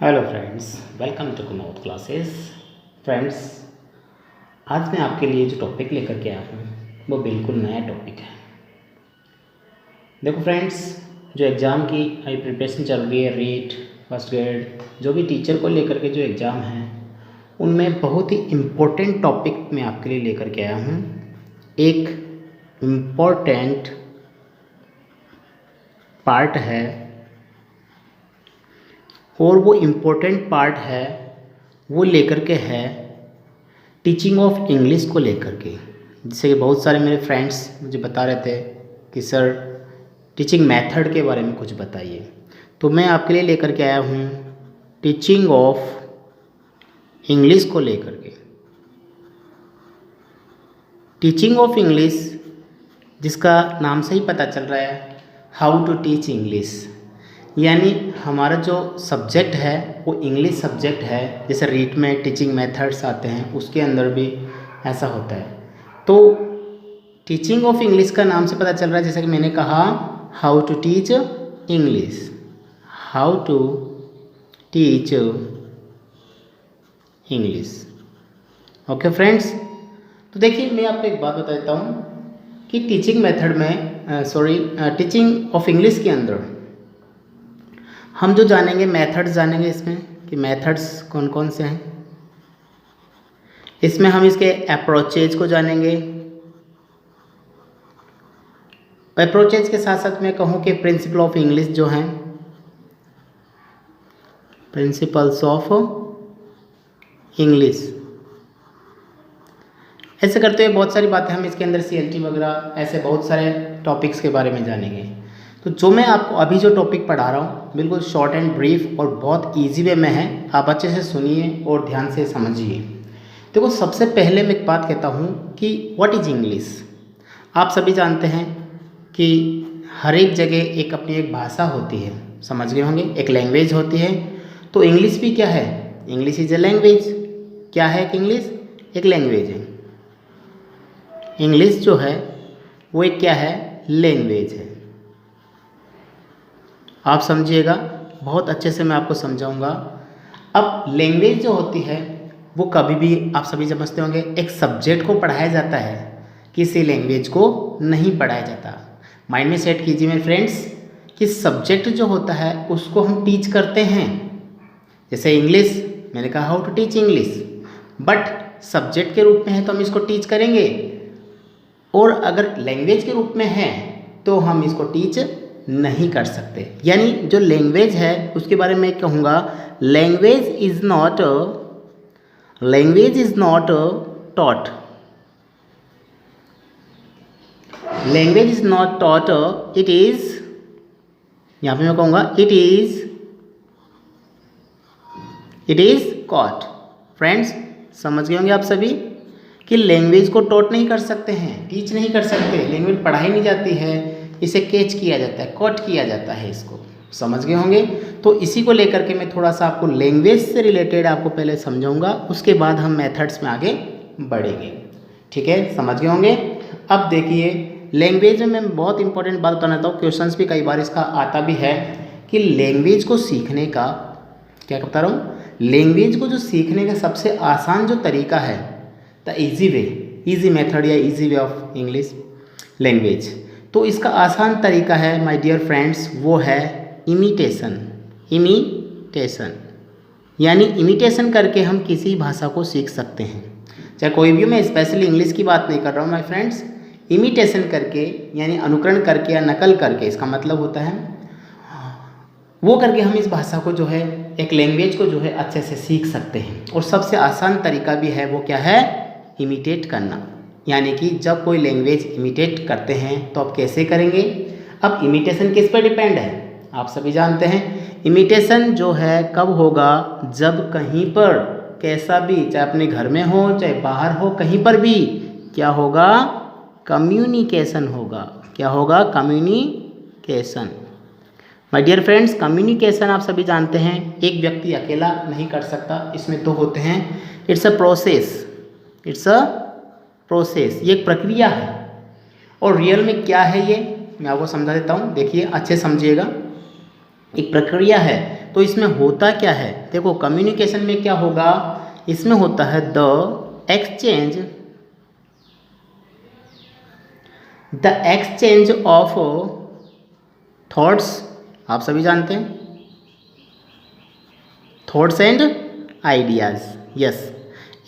Hello friends, welcome to कुमाऊत classes. Friends, आज मैं आपके लिए जो टॉपिक लेकर के आया हूँ वो बिल्कुल नया टॉपिक है। देखो फ्रेंड्स, जो एग्ज़ाम की अभी प्रिपरेशन चल रही है, रीट फर्स्ट ग्रेड जो भी टीचर को लेकर के जो एग्ज़ाम हैं उनमें बहुत ही इम्पोर्टेंट टॉपिक मैं आपके लिए लेकर के आया हूँ। एक इम्पोर्टेंट पार्ट है और वो इम्पोर्टेंट पार्ट है वो लेकर के है टीचिंग ऑफ इंग्लिश को लेकर के। जैसे कि बहुत सारे मेरे फ्रेंड्स मुझे बता रहे थे कि सर टीचिंग मेथड के बारे में कुछ बताइए, तो मैं आपके लिए लेकर के आया हूँ टीचिंग ऑफ इंग्लिश को लेकर के। टीचिंग ऑफ इंग्लिश, जिसका नाम से ही पता चल रहा है हाउ टू टीच इंग्लिश, यानी हमारा जो सब्जेक्ट है वो इंग्लिश सब्जेक्ट है। जैसे रीट में टीचिंग मेथड्स आते हैं, उसके अंदर भी ऐसा होता है। तो टीचिंग ऑफ इंग्लिश का नाम से पता चल रहा है, जैसे कि मैंने कहा how to teach English, how to teach English. Okay friends, तो देखिए मैं आपको एक बात बता देता हूँ कि टीचिंग मेथड में टीचिंग ऑफ इंग्लिश के अंदर हम जो जानेंगे मेथड्स जानेंगे इसमें कि मेथड्स कौन कौन से हैं। इसमें हम इसके अप्रोचेज को जानेंगे। अप्रोचेज के साथ साथ मैं कहूँ कि प्रिंसिपल ऑफ इंग्लिश जो हैं, प्रिंसिपल्स ऑफ इंग्लिश, ऐसे करते हुए बहुत सारी बातें हम इसके अंदर CLT वगैरह ऐसे बहुत सारे टॉपिक्स के बारे में जानेंगे। तो जो मैं आपको अभी जो टॉपिक पढ़ा रहा हूँ बिल्कुल शॉर्ट एंड ब्रीफ और बहुत इजी वे में है, आप अच्छे से सुनिए और ध्यान से समझिए। देखो सबसे पहले मैं एक बात कहता हूँ कि व्हाट इज इंग्लिश। आप सभी जानते हैं कि हर एक जगह एक अपनी एक भाषा होती है, समझ गए होंगे, एक लैंग्वेज होती है। तो इंग्लिश भी क्या है? English is a language. क्या है कि इंग्लिश एक लैंग्वेज है। इंग्लिश जो है वो एक क्या है? लैंग्वेज है। आप समझिएगा, बहुत अच्छे से मैं आपको समझाऊंगा। अब लैंग्वेज जो होती है वो कभी भी आप सभी समझते होंगे एक सब्जेक्ट को पढ़ाया जाता है, किसी लैंग्वेज को नहीं पढ़ाया जाता। माइंड में सेट कीजिए मेरे फ्रेंड्स कि सब्जेक्ट जो होता है उसको हम टीच करते हैं। जैसे इंग्लिश, मैंने कहा how to teach English, but subject के रूप में है तो हम इसको टीच करेंगे, और अगर लैंग्वेज के रूप में है तो हम इसको टीच नहीं कर सकते। यानी जो लैंग्वेज है उसके बारे में कहूँगा language is not taught. Language is not taught, it is, यहाँ पे मैं कहूँगा इट इज कॉट। फ्रेंड्स समझ गए होंगे आप सभी कि लैंग्वेज को टॉट नहीं कर सकते हैं, टीच नहीं कर सकते। लैंग्वेज पढ़ाई नहीं जाती है, इसे कैच किया जाता है, कॉट किया जाता है, इसको समझ गए होंगे। तो इसी को लेकर के मैं थोड़ा सा आपको लैंग्वेज से रिलेटेड आपको पहले समझाऊंगा, उसके बाद हम मेथड्स में आगे बढ़ेंगे। ठीक है, समझ गए होंगे। अब देखिए लैंग्वेज में मैं बहुत इंपॉर्टेंट बात बताना चाहता हूँ, क्वेश्चंस भी कई बार इसका आता भी है कि लैंग्वेज को सीखने का, क्या बता रहा हूँ, लैंग्वेज को जो सीखने का सबसे आसान जो तरीका है, द ईजी मेथड या easy way of English language, तो इसका आसान तरीका है माय डियर फ्रेंड्स, वो है इमिटेशन। यानी इमिटेशन करके हम किसी भाषा को सीख सकते हैं, चाहे कोई भी। मैं स्पेशली इंग्लिश की बात नहीं कर रहा हूँ माय फ्रेंड्स। इमिटेशन करके यानी अनुकरण करके या नकल करके, इसका मतलब होता है वो करके हम इस भाषा को जो है, एक लैंग्वेज को जो है अच्छे से सीख सकते हैं। और सबसे आसान तरीका भी है, वो क्या है? इमिटेट करना। यानी कि जब कोई लैंग्वेज इमिटेट करते हैं तो आप कैसे करेंगे? अब इमिटेशन किस पर डिपेंड है? आप सभी जानते हैं इमिटेशन जो है कब होगा? जब कहीं पर कैसा भी, चाहे अपने घर में हो चाहे बाहर हो, कहीं पर भी क्या होगा? कम्युनिकेशन होगा। क्या होगा? Communication. My dear friends, communication आप सभी जानते हैं एक व्यक्ति अकेला नहीं कर सकता, इसमें दो होते हैं। इट्स अ प्रोसेस, ये एक प्रक्रिया है। और रियल में क्या है ये मैं आपको समझा देता हूँ, देखिए अच्छे समझिएगा। एक प्रक्रिया है, तो इसमें होता क्या है, देखो कम्युनिकेशन में क्या होगा, इसमें होता है द एक्सचेंज ऑफ थॉट्स। आप सभी जानते हैं थॉट्स एंड आइडियाज़। यस,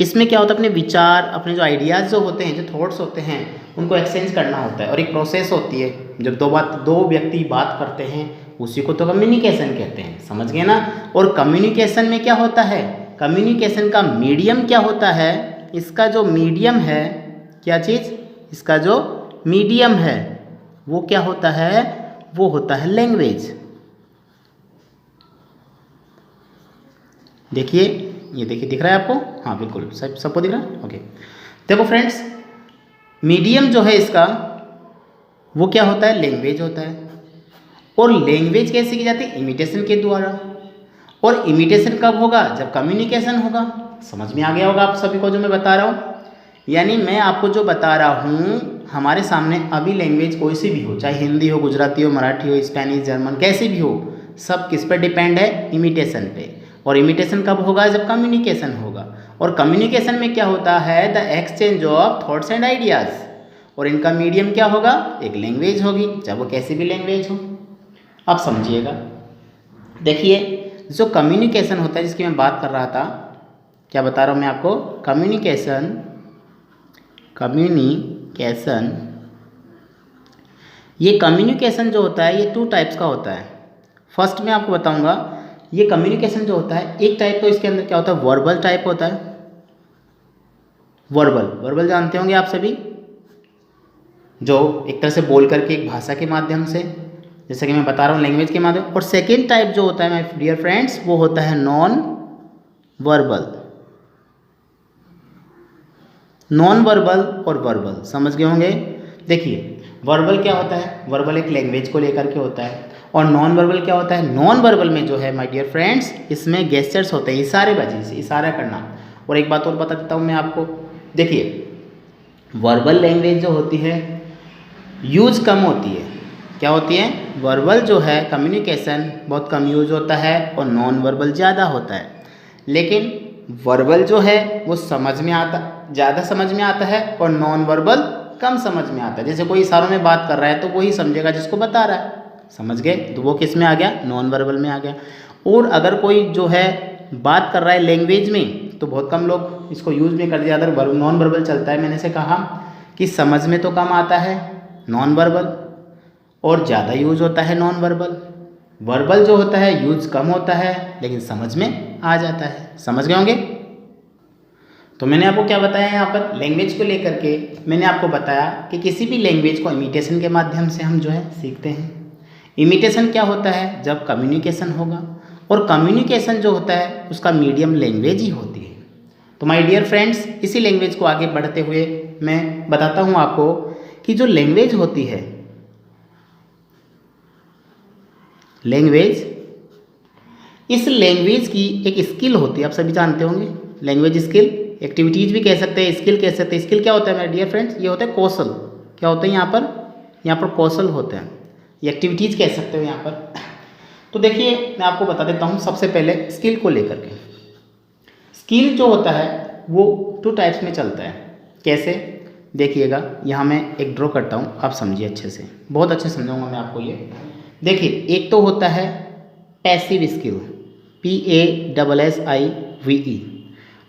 इसमें क्या होता है, अपने विचार, अपने जो आइडियाज़ जो होते हैं, जो थॉट्स होते हैं, उनको एक्सचेंज करना होता है। और एक प्रोसेस होती है, जब दो व्यक्ति बात करते हैं उसी को तो कम्युनिकेशन कहते हैं, समझ गए ना। और कम्युनिकेशन में क्या होता है, कम्युनिकेशन का मीडियम क्या होता है, इसका जो मीडियम है, क्या चीज़, इसका जो मीडियम है वो क्या होता है, वो होता है लैंग्वेज। देखिए, ये देखिए, दिख रहा है आपको, हाँ बिल्कुल सबको दिख रहा है, ओके। देखो फ्रेंड्स, मीडियम जो है इसका वो क्या होता है, लैंग्वेज होता है। और लैंग्वेज कैसे की जाती है, इमिटेशन के द्वारा। और इमिटेशन कब होगा, जब कम्युनिकेशन होगा। समझ में आ गया होगा आप सभी को जो मैं बता रहा हूँ। यानी मैं आपको जो बता रहा हूँ, हमारे सामने अभी लैंग्वेज कोई सी भी हो, चाहे हिंदी हो, गुजराती हो, मराठी हो, स्पेनिश, जर्मन, कैसी भी हो, सब किस पर डिपेंड है, इमिटेशन पे। और इमिटेशन कब होगा, जब कम्युनिकेशन होगा। और कम्युनिकेशन में क्या होता है, the exchange of thoughts and ideas. और इनका मीडियम क्या होगा, एक लैंग्वेज होगी, चाहे वो कैसी भी लैंग्वेज हो। आप समझिएगा, देखिए जो कम्युनिकेशन होता है जिसकी मैं बात कर रहा था, क्या बता रहा हूँ मैं आपको, कम्युनिकेशन ये कम्युनिकेशन जो होता है ये 2 टाइप्स का होता है। फर्स्ट में आपको बताऊंगा, ये कम्युनिकेशन जो होता है, एक टाइप तो इसके अंदर क्या होता है, वर्बल टाइप होता है। वर्बल जानते होंगे आप सभी, जो एक तरह से बोल करके एक भाषा के माध्यम से, जैसे कि मैं बता रहा हूँ लैंग्वेज के माध्यम। और सेकेंड टाइप जो होता है माय डियर फ्रेंड्स, वो होता है नॉन वर्बल और वर्बल। समझ गए होंगे। देखिए वर्बल क्या होता है, वर्बल एक लैंग्वेज को लेकर के होता है। और नॉन वर्बल क्या होता है, नॉन वर्बल में जो है माय डियर फ्रेंड्स, इसमें गेस्चर्स होते हैं, इशारेबाजी से, इशारा करना। और एक बात और बता देता हूँ मैं आपको, देखिए वर्बल लैंग्वेज जो होती है यूज कम होती है। क्या होती है, वर्बल जो है कम्युनिकेशन बहुत कम यूज होता है और नॉन वर्बल ज़्यादा होता है। लेकिन वर्बल जो है वो समझ में आता, ज़्यादा समझ में आता है, और नॉन वर्बल कम समझ में आता है। जैसे कोई इशारों में बात कर रहा है तो वही समझेगा जिसको बता रहा है, समझ गए, तो वो किस में आ गया, नॉन वर्बल में आ गया। और अगर कोई जो है बात कर रहा है लैंग्वेज में, तो बहुत कम लोग इसको यूज़ में कर दिया, अगर नॉन वर्बल चलता है। मैंने से कहा कि समझ में तो कम आता है नॉन वर्बल, और ज़्यादा यूज होता है नॉन वर्बल। वर्बल जो होता है यूज कम होता है लेकिन समझ में आ जाता है। समझ गए होंगे। तो मैंने आपको क्या बताया यहाँ पर, लैंग्वेज को लेकर के मैंने आपको बताया कि किसी भी लैंग्वेज को इमिटेशन के माध्यम से हम जो है सीखते हैं। इमिटेशन क्या होता है, जब कम्युनिकेशन होगा, और कम्युनिकेशन जो होता है उसका मीडियम लैंग्वेज ही होती है। तो माय डियर फ्रेंड्स, इसी लैंग्वेज को आगे बढ़ते हुए मैं बताता हूँ आपको कि जो लैंग्वेज होती है, लैंग्वेज, इस लैंग्वेज की एक स्किल होती है। आप सभी जानते होंगे लैंग्वेज स्किल, एक्टिविटीज भी कह सकते हैं, स्किल कह सकते हैं। स्किल क्या होता है मेरे डियर फ्रेंड्स, ये होता है कौशल। क्या होता है यहाँ पर कौशल होते हैं, ये एक्टिविटीज कह सकते हो यहाँ पर। तो देखिए मैं आपको बता देता हूँ सबसे पहले स्किल को लेकर के। स्किल जो होता है वो 2 टाइप्स में चलता है। कैसे, देखिएगा, यहाँ मैं एक ड्रॉ करता हूँ, आप समझिए अच्छे से, बहुत अच्छे समझाऊंगा मैं आपको ये। देखिए एक तो होता है पैसिव स्किल, PASSIVE,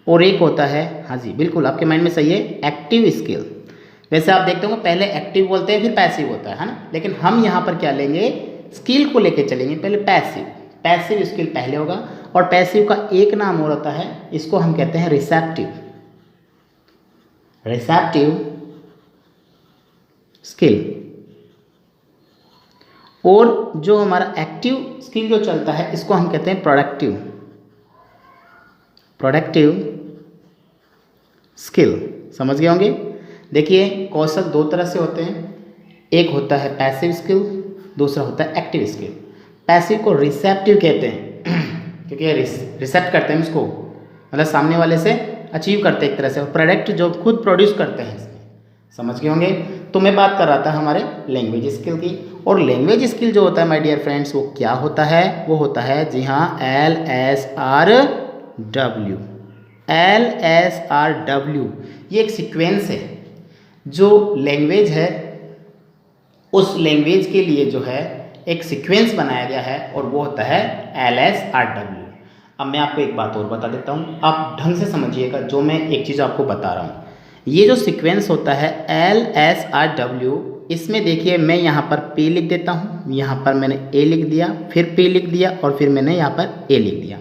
और एक होता है, हाँ जी बिल्कुल आपके माइंड में सही है, एक्टिव स्किल। वैसे आप देखते होंगे पहले एक्टिव बोलते हैं फिर पैसिव होता है ना, लेकिन हम यहाँ पर क्या लेंगे, स्किल को लेके चलेंगे। पहले पैसिव स्किल पहले होगा, और पैसिव का एक नाम और होता है, इसको हम कहते हैं रिसेप्टिव स्किल। और जो हमारा एक्टिव स्किल जो चलता है इसको हम कहते हैं प्रोडक्टिव स्किल। समझ गए होंगे। देखिए कौशल 2 तरह से होते हैं, एक होता है पैसिव स्किल, दूसरा होता है एक्टिव स्किल। पैसिव को रिसेप्टिव कहते हैं क्योंकि रिसेप्ट करते हैं इसको, मतलब सामने वाले से अचीव करते हैं एक तरह से, और प्रोडक्ट जो खुद प्रोड्यूस करते हैं इसमें। समझ गए होंगे। तो मैं बात कर रहा था हमारे लैंग्वेज स्किल की, और लैंग्वेज स्किल जो होता है माय डियर फ्रेंड्स वो क्या होता है, वो होता है जी हाँ LSRW। LSRW ये एक सीक्वेंस है, जो लैंग्वेज है उस लैंग्वेज के लिए जो है एक सीक्वेंस बनाया गया है और वो होता है LSRW। अब मैं आपको एक बात और बता देता हूँ, आप ढंग से समझिएगा जो मैं एक चीज़ आपको बता रहा हूँ। ये जो सीक्वेंस होता है LSRW, इसमें देखिए मैं यहाँ पर P लिख देता हूँ, यहाँ पर मैंने A लिख दिया, फिर P लिख दिया और फिर मैंने यहाँ पर A लिख दिया।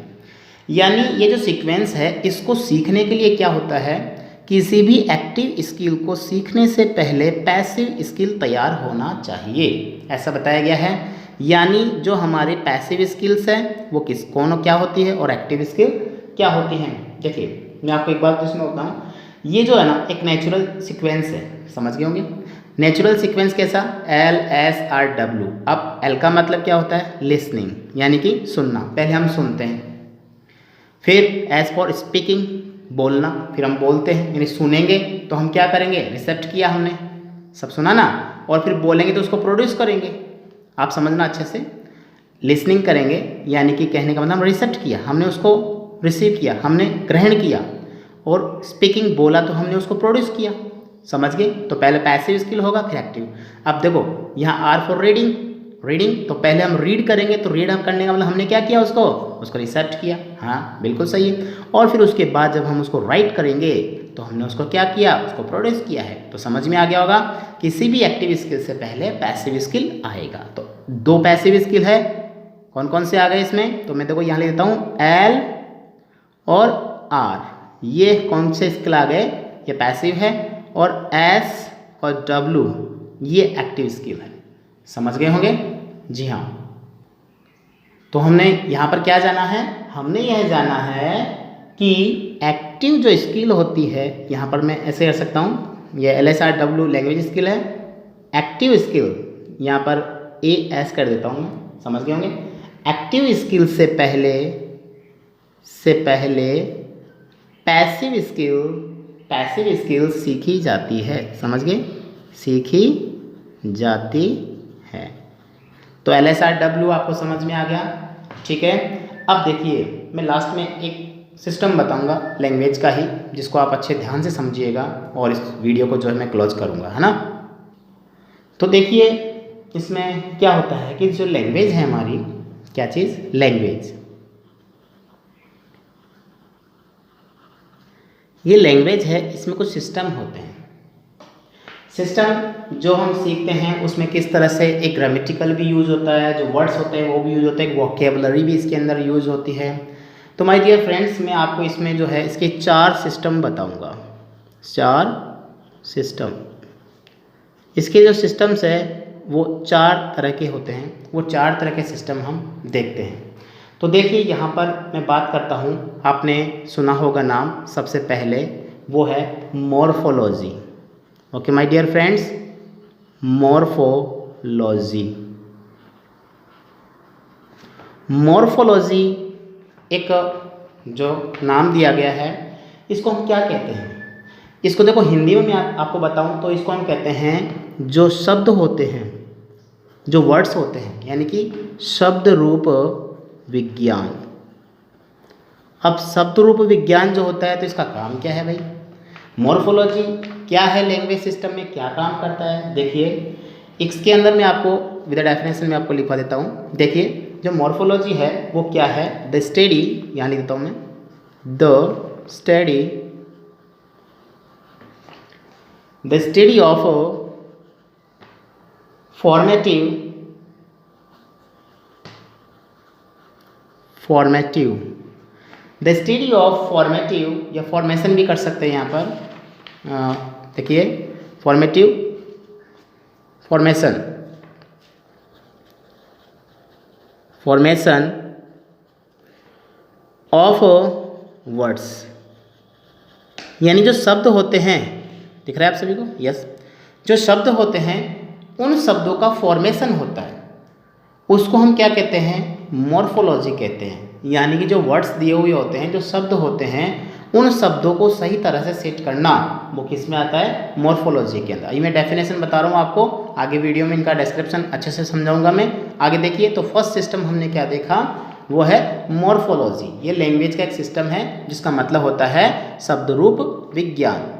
यानी ये जो सीक्वेंस है इसको सीखने के लिए क्या होता है, किसी भी एक्टिव स्किल को सीखने से पहले पैसिव स्किल तैयार होना चाहिए, ऐसा बताया गया है। यानी जो हमारे पैसिव स्किल्स हैं वो कौन क्या होती है और एक्टिव स्किल क्या होती हैं। देखिए मैं आपको एक बात इसमें बताऊँ, ये जो है ना एक नेचुरल सीक्वेंस है, समझ गए होंगे। नेचुरल सीक्वेंस कैसा, LSRW। अब L का मतलब क्या होता है, लिसनिंग, यानी कि सुनना, पहले हम सुनते हैं। फिर S फॉर स्पीकिंग, बोलना, फिर हम बोलते हैं यानी सुनेंगे तो हम क्या करेंगे, रिसेप्ट किया हमने, सब सुना ना, और फिर बोलेंगे तो उसको प्रोड्यूस करेंगे। आप समझना अच्छे से, लिसनिंग करेंगे यानी कि कहने का मतलब रिसेप्ट किया, हमने उसको रिसीव किया, हमने ग्रहण किया, और स्पीकिंग बोला तो हमने उसको प्रोड्यूस किया, समझ गए। तो पहले पैसिव स्किल होगा फिर एक्टिव। अब देखो यहाँ R फॉर रीडिंग, रीडिंग तो पहले हम रीड करेंगे, तो रीड हम करने का मतलब हमने क्या किया, उसको रिसेप्ट किया, हाँ बिल्कुल सही है। और फिर उसके बाद जब हम उसको राइट करेंगे तो हमने उसको क्या किया, उसको प्रोड्यूस किया है। तो समझ में आ गया होगा, किसी भी एक्टिव स्किल से पहले पैसिव स्किल आएगा। तो 2 पैसिव स्किल है, कौन कौन से आ गए इसमें, तो मैं देखो यहाँ लिख देता हूँ L और R, ये कौन से स्किल आ गए, ये पैसिव है, और S और W ये एक्टिव स्किल है, समझ गए होंगे जी हाँ। तो हमने यहाँ पर क्या जाना है, हमने यह जाना है कि एक्टिव जो स्किल होती है, यहाँ पर मैं ऐसे कर सकता हूँ, ये LSRW लैंग्वेज स्किल है, एक्टिव स्किल यहाँ पर AS कर देता हूँ मैं, समझ गए होंगे। एक्टिव स्किल से पहले पैसिव स्किल सीखी जाती है, समझ गए, सीखी जाती है। तो LSRW आपको समझ में आ गया, ठीक है। अब देखिए मैं लास्ट में एक सिस्टम बताऊंगा लैंग्वेज का ही, जिसको आप अच्छे ध्यान से समझिएगा, और इस वीडियो को जो है मैं क्लोज करूंगा, है ना। तो देखिए इसमें क्या होता है कि जो लैंग्वेज है हमारी, क्या चीज़, लैंग्वेज, ये लैंग्वेज है, इसमें कुछ सिस्टम होते हैं। सिस्टम जो हम सीखते हैं उसमें किस तरह से एक ग्रामेटिकल भी यूज़ होता है, जो वर्ड्स होते हैं वो भी यूज़ होते हैं, वोकेबलरी भी इसके अंदर यूज़ होती है। तो माय डियर फ्रेंड्स मैं आपको इसमें जो है इसके 4 सिस्टम बताऊंगा, 4 सिस्टम। इसके जो सिस्टम्स है वो 4 तरह के होते हैं, वो 4 तरह के सिस्टम हम देखते हैं। तो देखिए यहाँ पर मैं बात करता हूँ, आपने सुना होगा नाम, सबसे पहले वो है morphology. Okay my dear friends, morphology. Morphology एक जो नाम दिया गया है, इसको हम क्या कहते हैं, इसको देखो हिंदी में मैं आपको बताऊं तो इसको हम कहते हैं जो शब्द होते हैं, जो वर्ड्स होते हैं, यानी कि शब्द रूप विज्ञान। अब शब्द रूप विज्ञान जो होता है तो इसका काम क्या है भाई, मॉर्फोलॉजी क्या है, लैंग्वेज सिस्टम में क्या काम करता है। देखिए इसके अंदर मैं आपको विद डेफिनेशन में आपको लिखवा देता हूँ। देखिए जो मॉर्फोलॉजी है वो क्या है, द स्टडी, यहाँ लिख देता हूँ मैं, the study of the study of formative, या फॉर्मेशन भी कर सकते हैं यहाँ पर। देखिए फॉर्मेशन ऑफ वर्ड्स, यानी जो शब्द होते हैं, दिख रहा है आप सभी को, यस, जो शब्द होते हैं उन शब्दों का फॉर्मेशन होता है, उसको हम क्या कहते हैं, मॉर्फोलॉजी कहते हैं। यानी कि जो वर्ड्स दिए हुए होते हैं, जो शब्द होते हैं, उन शब्दों को सही तरह से सेट करना, वो किस में आता है, मॉर्फोलॉजी के अंदर। ये मैं डेफिनेशन बता रहा हूँ आपको, आगे वीडियो में इनका डिस्क्रिप्शन अच्छे से समझाऊंगा मैं। आगे देखिए, तो फर्स्ट सिस्टम हमने क्या देखा, वो है मॉर्फोलॉजी। ये लैंग्वेज का एक सिस्टम है जिसका मतलब होता है शब्द रूप विज्ञान।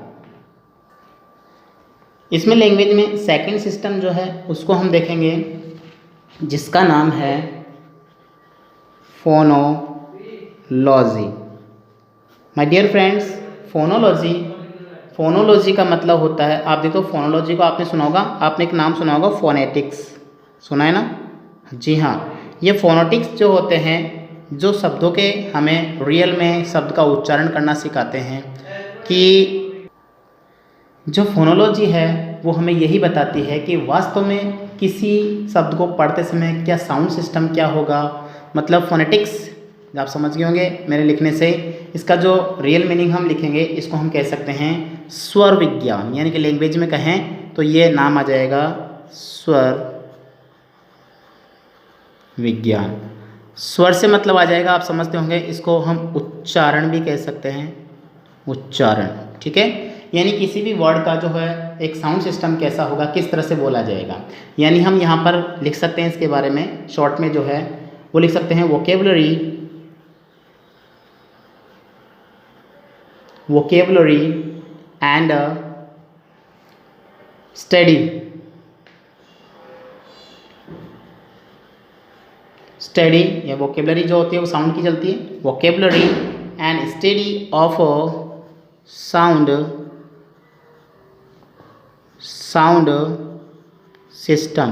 इसमें लैंग्वेज में सेकंड सिस्टम जो है उसको हम देखेंगे, जिसका नाम है phonology. My dear friends, phonology का मतलब होता है, आप देखो फोनोलॉजी को आपने सुना होगा, आपने एक नाम सुना होगा फोनेटिक्स, सुना है ना? जी हाँ, ये फोनेटिक्स जो होते हैं, जो शब्दों के हमें रियल में शब्द का उच्चारण करना सिखाते हैं, कि जो फोनोलॉजी है वो हमें यही बताती है कि वास्तव में किसी शब्द को पढ़ते समय क्या साउंड सिस्टम क्या होगा। मतलब फोनेटिक्स आप समझ गए होंगे मेरे लिखने से, इसका जो रियल मीनिंग हम लिखेंगे इसको हम कह सकते हैं स्वर विज्ञान, यानी कि लैंग्वेज में कहें तो ये नाम आ जाएगा स्वर विज्ञान। स्वर से मतलब आ जाएगा, आप समझते होंगे, इसको हम उच्चारण भी कह सकते हैं, उच्चारण, ठीक है। यानी किसी भी वर्ड का जो है एक साउंड सिस्टम कैसा होगा, किस तरह से बोला जाएगा, यानी हम यहाँ पर लिख सकते हैं इसके बारे में शॉर्ट में जो है वो लिख सकते हैं वोकेबलरी एंड स्टडी या वोकेबलरी जो होती है वो साउंड की चलती है, vocabulary and study of sound system.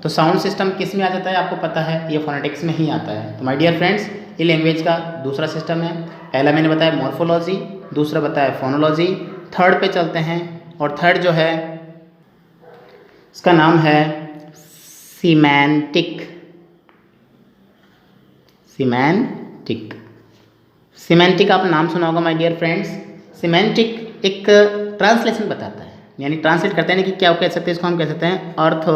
तो साउंड सिस्टम किस में आ जाता है आपको पता है, ये फोनेटिक्स में ही आता है। तो माय डियर फ्रेंड्स, ये लैंग्वेज का दूसरा सिस्टम है। पहला मैंने बताया मॉर्फोलॉजी, दूसरा बताया फोनोलॉजी, थर्ड पे चलते हैं। और थर्ड जो है इसका नाम है सिमेंटिक आप नाम सुना होगा माय डियर फ्रेंड्स। सिमेंटिक एक ट्रांसलेशन बताता है, यानी ट्रांसलेट करते हैं कि क्या कह सकते हैं, इसको हम कह सकते हैं अर्थ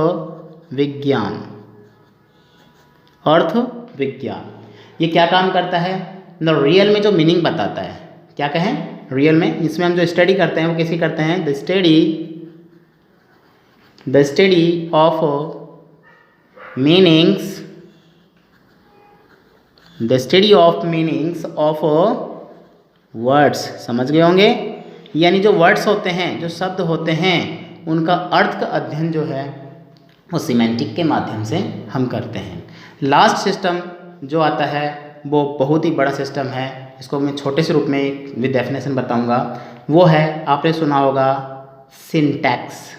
विज्ञान। ये क्या काम करता है, रियल में जो मीनिंग बताता है, क्या कहें रियल में, इसमें हम जो स्टडी करते हैं वो किसी करते हैं the study of meanings of words. समझ गए होंगे, यानी जो वर्ड्स होते हैं, जो शब्द होते हैं, उनका अर्थ का अध्ययन जो है वो सिमेंटिक के माध्यम से हम करते हैं। लास्ट सिस्टम जो आता है वो बहुत ही बड़ा सिस्टम है, इसको मैं छोटे से रूप में विद डेफिनेशन बताऊंगा। वो है, आपने सुना होगा syntax.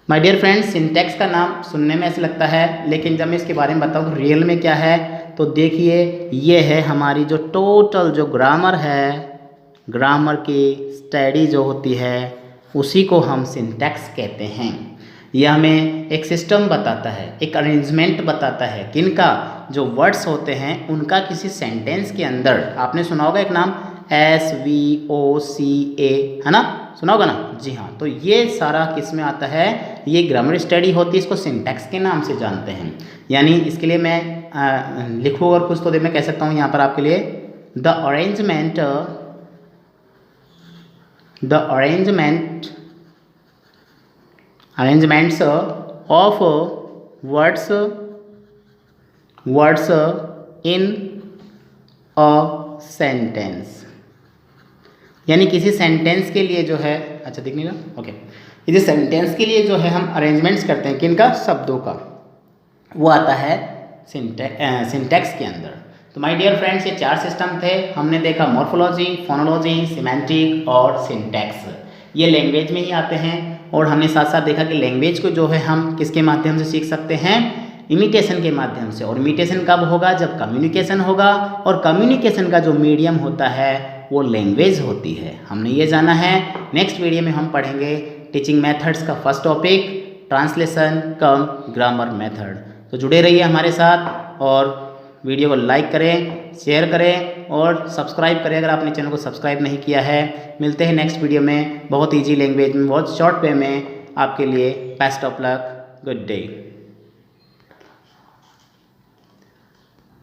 My dear friends, syntax का नाम सुनने में ऐसा लगता है, लेकिन जब मैं इसके बारे में बताऊँ रियल में क्या है, तो देखिए ये है हमारी जो टोटल जो ग्रामर है, ग्रामर की स्टडी जो होती है उसी को हम सिंटैक्स कहते हैं। यह हमें एक सिस्टम बताता है, एक अरेंजमेंट बताता है, किनका जो वर्ड्स होते हैं उनका किसी सेंटेंस के अंदर। आपने सुना होगा एक नाम SVOCA, है ना, सुना होगा ना? जी हाँ, तो ये सारा किस में आता है, ये ग्रामर स्टडी होती है, इसको सिंटैक्स के नाम से जानते हैं। यानी इसके लिए मैं लिखूँ और कुछ तो मैं कह सकता हूँ यहाँ पर आपके लिए, the arrangements of words in a sentence. यानी किसी सेंटेंस के लिए जो है, अच्छा दिख नहीं रहा, ओके, इस सेंटेंस के लिए जो है हम अरेंजमेंट्स करते हैं, किनका, शब्दों का, वो आता है सिंटैक्स के अंदर। तो माय डियर फ्रेंड्स, ये 4 सिस्टम थे। हमने देखा मॉर्फोलॉजी, फोनोलॉजी, सिमेंटिक और सिंटैक्स। ये लैंग्वेज में ही आते हैं। और हमने साथ साथ देखा कि लैंग्वेज को जो है हम किसके माध्यम से सीख सकते हैं, इमिटेशन के माध्यम से। और इमिटेशन कब होगा, जब कम्युनिकेशन होगा, और कम्युनिकेशन का जो मीडियम होता है वो लैंग्वेज होती है। हमने ये जाना है। नेक्स्ट वीडियो में हम पढ़ेंगे टीचिंग मेथड्स का फर्स्ट टॉपिक, ट्रांसलेशन कम ग्रामर मेथड। तो जुड़े रहिए हमारे साथ और वीडियो को लाइक करें, शेयर करें और सब्सक्राइब करें अगर आपने चैनल को सब्सक्राइब नहीं किया है। मिलते हैं नेक्स्ट वीडियो में बहुत ईजी लैंग्वेज में, बहुत शॉर्ट वे में आपके लिए। Best of luck, good day.